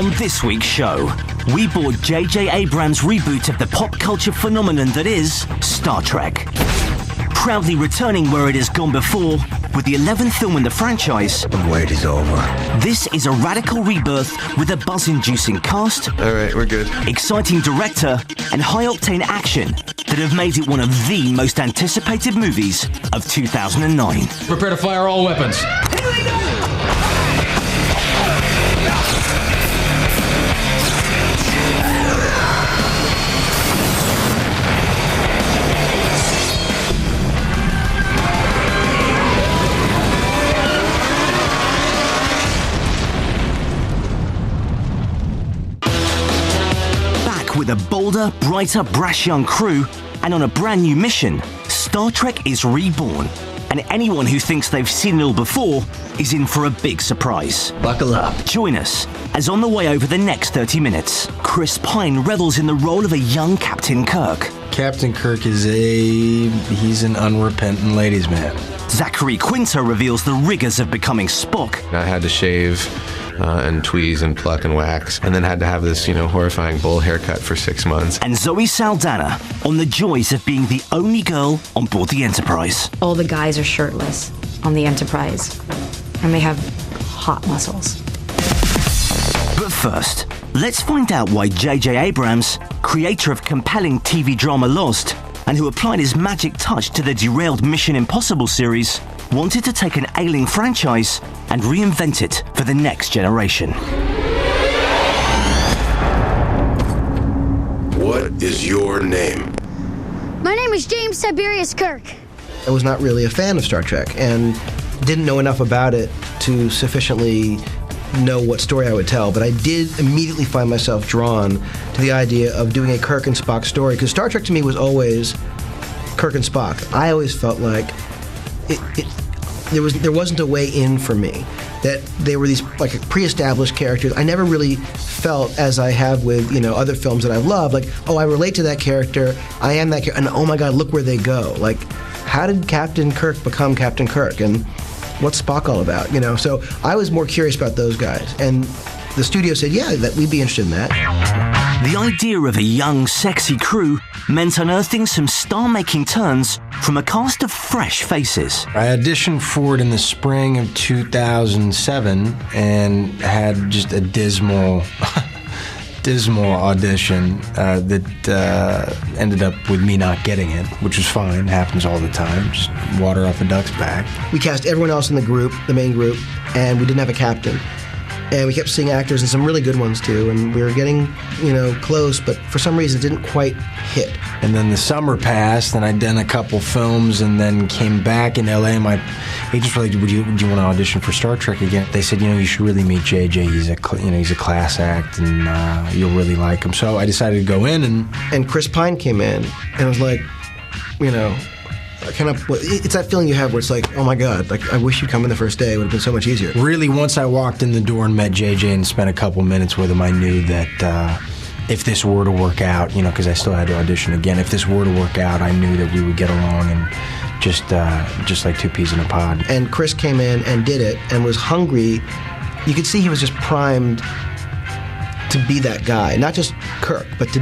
On this week's show, we board J.J. Abrams' reboot of the pop culture phenomenon that is Star Trek. Proudly returning where it has gone before, with the 11th film in the franchise. The wait is over. This is a radical rebirth with a buzz-inducing cast. All right, we're good. Exciting director and high-octane action that have made it one of the most anticipated movies of 2009. Prepare to fire all weapons. Here we go! With a bolder, brighter, brash young crew, and on a brand new mission, Star Trek is reborn. And anyone who thinks they've seen it all before is in for a big surprise. Buckle up. Join us, as on the way over the next 30 minutes, Chris Pine revels in the role of a young Captain Kirk. Captain Kirk he's an unrepentant ladies' man. Zachary Quinto reveals the rigors of becoming Spock. I had to shave and tweeze and pluck and wax, and then had to have this, horrifying bowl haircut for 6 months. And Zoe Saldana on the joys of being the only girl on board the Enterprise. All the guys are shirtless on the Enterprise, and they have hot muscles. But first, let's find out why J.J. Abrams, creator of compelling TV drama Lost, and who applied his magic touch to the derailed Mission Impossible series, wanted to take an ailing franchise and reinvent it for the next generation. What is your name? My name is James Tiberius Kirk. I was not really a fan of Star Trek and didn't know enough about it to sufficiently know what story I would tell, but I did immediately find myself drawn to the idea of doing a Kirk and Spock story, because Star Trek to me was always Kirk and Spock. I always felt like there wasn't a way in for me, that they were these like pre-established characters. I never really felt, as I have with other films that I've loved, like, oh, I relate to that character, I am that character, and oh my God, look where they go. Like, how did Captain Kirk become Captain Kirk, and what's Spock all about? So I was more curious about those guys, and the studio said, yeah, that we'd be interested in that. The idea of a young, sexy crew meant unearthing some star-making turns from a cast of fresh faces. I auditioned for it in the spring of 2007 and had just a dismal audition that ended up with me not getting it, which was fine. It happens all the time. Just water off a duck's back. We cast everyone else in the group, the main group, and we didn't have a captain. And we kept seeing actors, and some really good ones too, and we were getting, close, but for some reason it didn't quite hit. And then the summer passed, and I'd done a couple films, and then came back in LA, and my agents were like, would you want to audition for Star Trek again? They said, you should really meet JJ, he's a class act, and you'll really like him. So I decided to go in, and Chris Pine came in, and it was like, it's that feeling you have where it's like, oh my God, like I wish you'd come in the first day. It would have been so much easier. Really, once I walked in the door and met JJ and spent a couple minutes with him, I knew that if this were to work out, because I still had to audition again, if this were to work out, I knew that we would get along and just like two peas in a pod. And Chris came in and did it and was hungry. You could see he was just primed to be that guy, not just Kirk, but to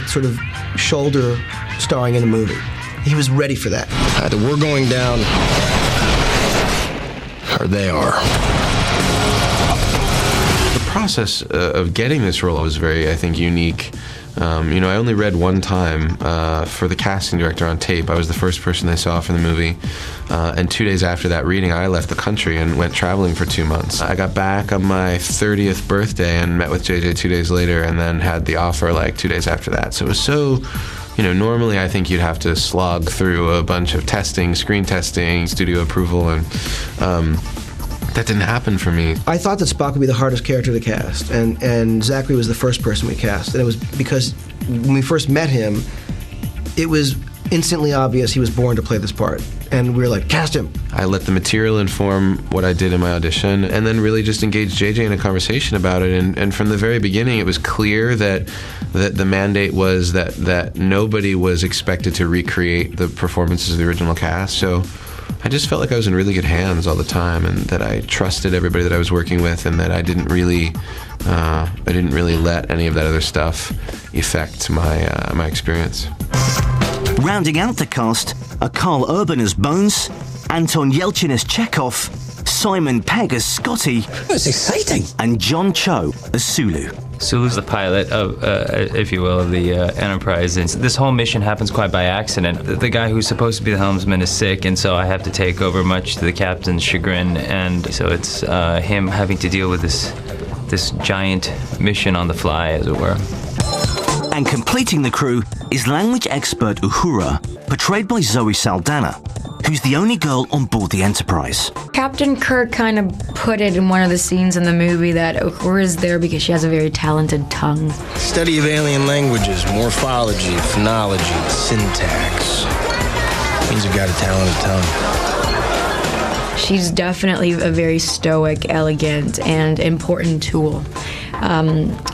sort of shoulder starring in a movie. He was ready for that. Either we're going down, or they are. The process of getting this role was very, I think, unique. I only read one time for the casting director on tape. I was the first person they saw for the movie. And 2 days after that reading, I left the country and went traveling for 2 months. I got back on my 30th birthday and met with JJ 2 days later, and then had the offer like 2 days after that. So it was so... normally I think you'd have to slog through a bunch of testing, screen testing, studio approval, and that didn't happen for me. I thought that Spock would be the hardest character to cast, and Zachary was the first person we cast. And it was because when we first met him, it was instantly obvious he was born to play this part. And we were like, cast him. I let the material inform what I did in my audition, and then really just engaged JJ in a conversation about it. And from the very beginning, it was clear that the mandate was that nobody was expected to recreate the performances of the original cast. So I just felt like I was in really good hands all the time, and that I trusted everybody that I was working with, and that I didn't really let any of that other stuff affect my experience. Rounding out the cast are Carl Urban as Bones, Anton Yelchin as Chekhov, Simon Pegg as Scotty. That's exciting. And John Cho as Sulu. Sulu's the pilot of, if you will, of the Enterprise. And this whole mission happens quite by accident. The guy who's supposed to be the helmsman is sick, and so I have to take over, much to the captain's chagrin. And so it's him having to deal with this giant mission on the fly, as it were. And completing the crew is language expert Uhura, portrayed by Zoe Saldana, who's the only girl on board the Enterprise. Captain Kirk kind of put it in one of the scenes in the movie that Uhura is there because she has a very talented tongue. Study of alien languages, morphology, phonology, syntax. Means you've got a talented tongue. She's definitely a very stoic, elegant, and important tool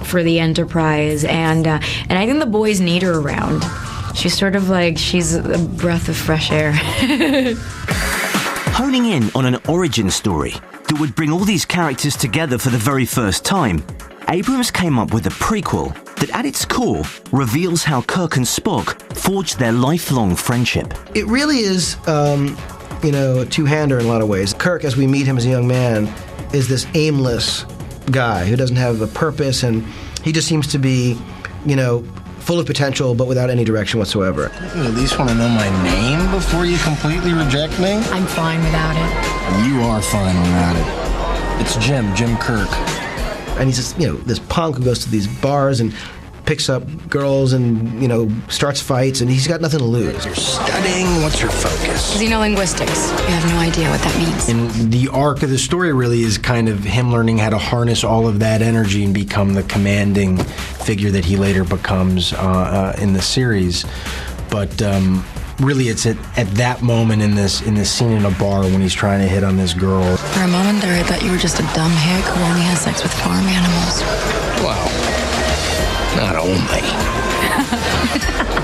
for the Enterprise, and I think the boys need her around. She's sort of like, she's a breath of fresh air. Honing in on an origin story that would bring all these characters together for the very first time, Abrams came up with a prequel that at its core reveals how Kirk and Spock forged their lifelong friendship. It really is, a two-hander in a lot of ways. Kirk, as we meet him as a young man, is this aimless guy who doesn't have a purpose, and he just seems to be, full of potential, but without any direction whatsoever. You at least want to know my name before you completely reject me? I'm fine without it. You are fine without it. It's Jim Kirk. And he's just, this punk who goes to these bars and picks up girls and, starts fights, and he's got nothing to lose. You're studying. What's your focus? Xenolinguistics. You have no idea what that means. And the arc of the story really is kind of him learning how to harness all of that energy and become the commanding figure that he later becomes in the series. But really, it's at that moment in this scene in a bar when he's trying to hit on this girl. For a moment there, I thought you were just a dumb hick who only has sex with farm animals. Wow. Not only.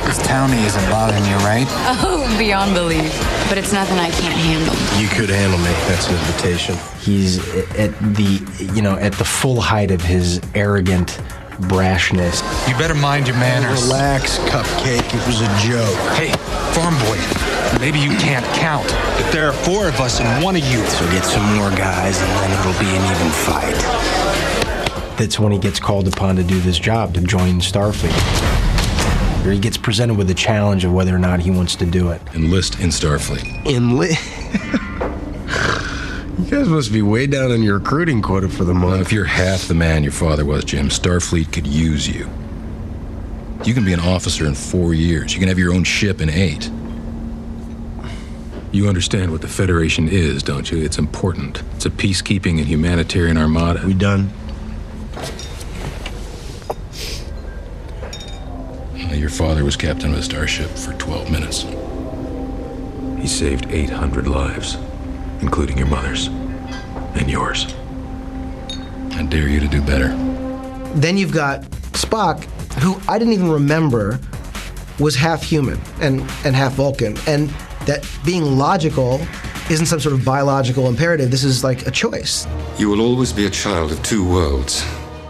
This townie isn't bothering you, right? Oh, beyond belief. But it's nothing I can't handle. You could handle me. That's an invitation. He's at the full height of his arrogant brashness. You better mind your manners. Relax, Cupcake. It was a joke. Hey, farm boy, maybe you can't count, but there are 4 of us and 1 of you. So get some more guys, and then it'll be an even fight. That's when he gets called upon to do this job, to join Starfleet. Or he gets presented with the challenge of whether or not he wants to do it. Enlist in Starfleet. You guys must be way down on your recruiting quota for the month. Well, if you're half the man your father was, Jim, Starfleet could use you. You can be an officer in 4 years. You can have your own ship in 8. You understand what the Federation is, don't you? It's important. It's a peacekeeping and humanitarian armada. We done? Your father was captain of a starship for 12 minutes. He saved 800 lives, including your mother's and yours. I dare you to do better. Then you've got Spock, who I didn't even remember was half human and half Vulcan, and that being logical isn't some sort of biological imperative. This is like a choice. You will always be a child of 2 worlds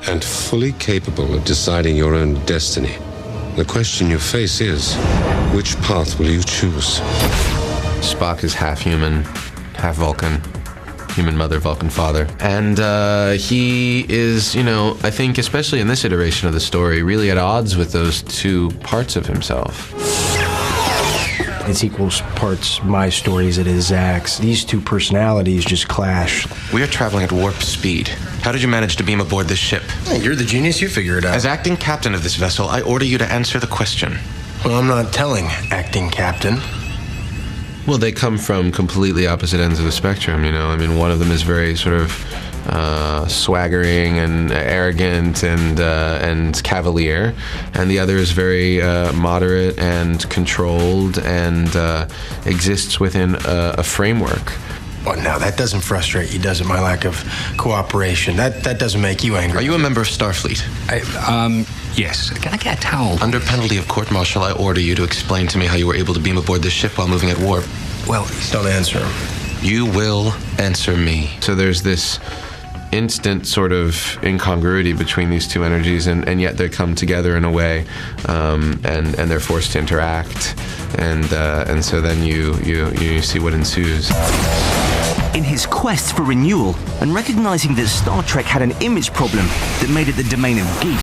and fully capable of deciding your own destiny. The question you face is, which path will you choose? Spock is half human, half Vulcan. Human mother, Vulcan father. And he is, I think, especially in this iteration of the story, really at odds with those 2 parts of himself. It's equal parts my story as it is Zach's. These 2 personalities just clash. We are traveling at warp speed. How did you manage to beam aboard this ship? Hey, you're the genius, you figure it out. As acting captain of this vessel, I order you to answer the question. Well, I'm not telling, acting captain. Well, they come from completely opposite ends of the spectrum, one of them is very sort of swaggering and arrogant and cavalier, and the other is very moderate and controlled and exists within a framework. Well, no, that doesn't frustrate you, does it? My lack of cooperation. That doesn't make you angry. Are you a member of Starfleet? Yes. Can I get a towel? Under penalty of court-martial, I order you to explain to me how you were able to beam aboard this ship while moving at warp. Well, don't answer him. You will answer me. So there's this instant sort of incongruity between these two energies, and yet they come together in a way, and they're forced to interact, and so then you see what ensues. In his quest for renewal and recognizing that Star Trek had an image problem that made it the domain of geeks,